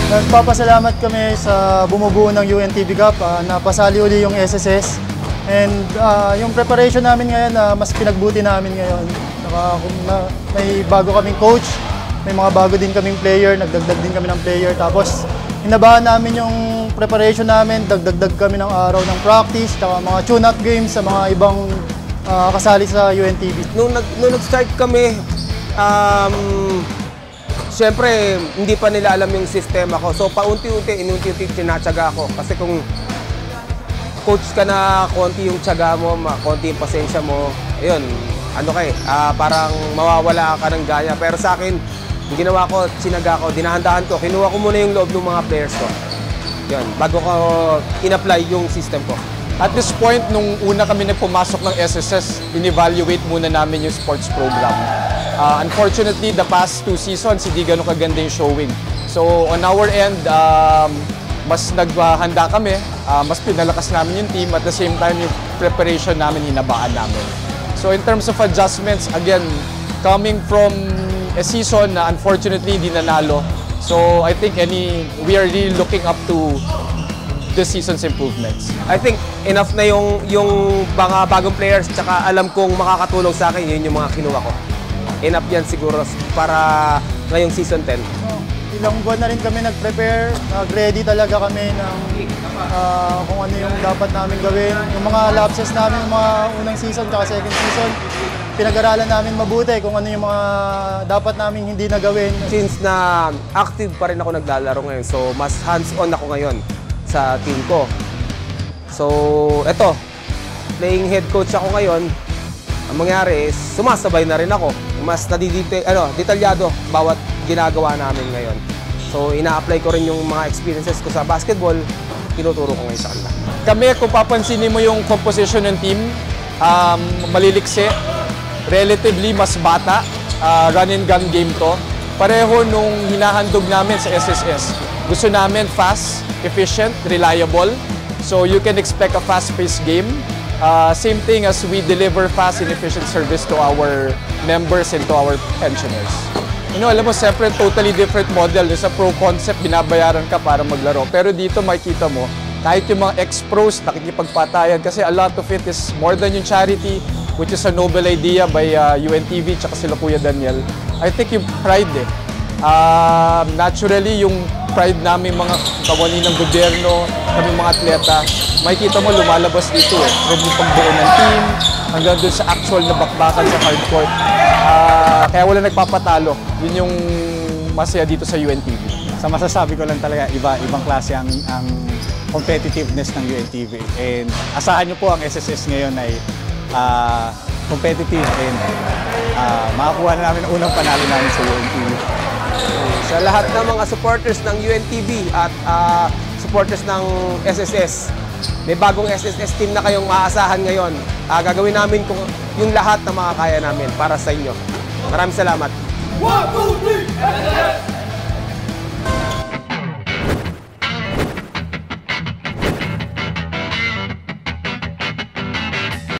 Nagpapasalamat kami sa bumubuo ng UNTV Cup, napasali uli yung SSS. And yung preparation namin ngayon, mas pinagbuti namin ngayon. May bago kaming coach, may mga bago din kaming player, nagdagdag din kami ng player. Tapos hinabahan namin yung preparation namin, dagdag kami ng araw ng practice, tsaka mga tune-up games sa mga ibang kasali sa UNTV. Nung nag-start kami, siyempre, hindi pa nila alam yung sistema ko. So, paunti-unti, inunti-unti, tinatsaga ako. Kasi kung coach ka na, konti yung tsaga mo, konti yung pasensya mo, ayun, parang mawawala ka ng gaya. Pero sa akin, yung ginawa ko, sinaga ko, dinahandahan ko, kinuha ko muna yung loob ng mga players ko. Yun, bago ko in-apply yung system ko. At this point, nung una kami nagpumasok ng SSS, in-evaluate muna namin yung sports program. Unfortunately, the past 2 seasons, hindi ganun kaganda yung showing. So, on our end, mas naghanda kami, mas pinalakas namin yung team, at the same time, yung preparation namin, hinabaan namin. So, in terms of adjustments, again, coming from a season na unfortunately hindi nanalo, so I think we are really looking up to this season's improvements. I think enough na yung mga bagong players, tsaka alam kong makakatulong sa akin, yun yung mga kinuha ko. Enough yan siguro para ngayong season 10. Ilang buwan na rin kami nag-prepare, nag-ready talaga kami ng kung ano yung dapat namin gawin. Yung mga lapses namin, yung mga unang season at second season, pinag-aralan namin mabuti kung ano yung mga dapat namin hindi na gawin. Since na active pa rin ako naglalaro ngayon, so mas hands-on ako ngayon sa team ko. So, eto, playing head coach ako ngayon. Ang mangyari is, sumasabay na rin ako. Mas detalyado bawat ginagawa namin ngayon. So, ina-apply ko rin yung mga experiences ko sa basketball, tinuturo ko ngayon sa kanila. Kami, kung papansinin mo yung composition ng team, maliliksi, relatively mas bata, run and gun game to. Pareho nung hinahandog namin sa SSS. Gusto namin fast, efficient, reliable. So you can expect a fast-paced game. Same thing as we deliver fast and efficient service to our members and to our pensioners. You know, alam mo, siyempre, totally different model. Sa pro concept, binabayaran ka para maglaro. Pero dito, makikita mo, kahit yung mga ex-pros, nakikipagpatayan kasi a lot of it is more than yung charity, which is a noble idea by UNTV tsaka sila Kuya Daniel. I think yung pride naturally, yung pride namin mga kawani ng gobyerno, kami mga atleta, makikita mo lumalabas dito from yung pagbuo ng team, hanggang dun sa actual na bakbakan sa hardcourt. Kaya wala nagpapatalo. Yun yung masaya dito sa UNTV. Sa masasabi ko lang talaga, ibang klase ang competitiveness ng UNTV. And asahan nyo po ang SSS ngayon ay competitive and makakuha na namin ang unang panalo namin sa UNTV. Sa lahat ng mga supporters ng UNTV at supporters ng SSS, may bagong SSS team na kayong maaasahan ngayon. Gagawin namin yung lahat na makakaya namin para sa inyo. Maraming salamat. 1, 2, 3, SSS!